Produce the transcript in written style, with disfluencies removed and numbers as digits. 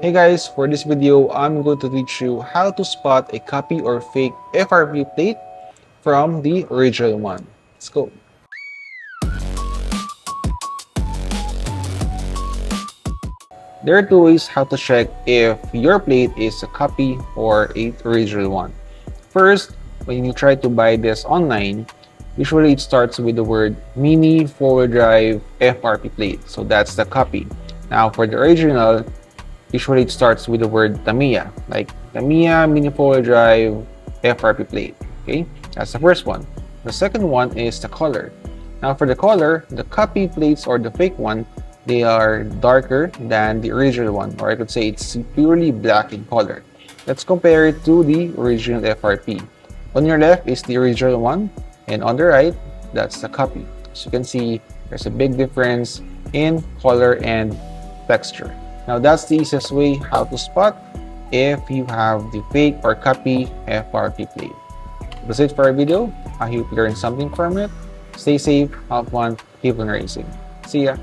Hey guys, for this video, I'm going to teach you how to spot a copy or fake FRP plate from the original one. Let's go. There are two ways how to check if your plate is a copy or a original one. First, when you try to buy this online, usually it starts with the word mini four-wheel drive FRP plate. So that's the copy. Now for the original, usually it starts with the word Tamiya, like Tamiya mini four-wheel drive FRP plate. Okay, that's the first one. The second one is the color. Now for the color, the copy plates or the fake one, they are darker than the original one, or I could say it's purely black in color. Let's compare it to the original FRP. On your left is the original one, and on the right, that's the copy. As you can see, there's a big difference in color and texture. Now that's the easiest way how to spot if you have the fake or copy FRP plate. That's it for our video. I hope you learned something from it. Stay safe, have fun, keep on racing. See ya!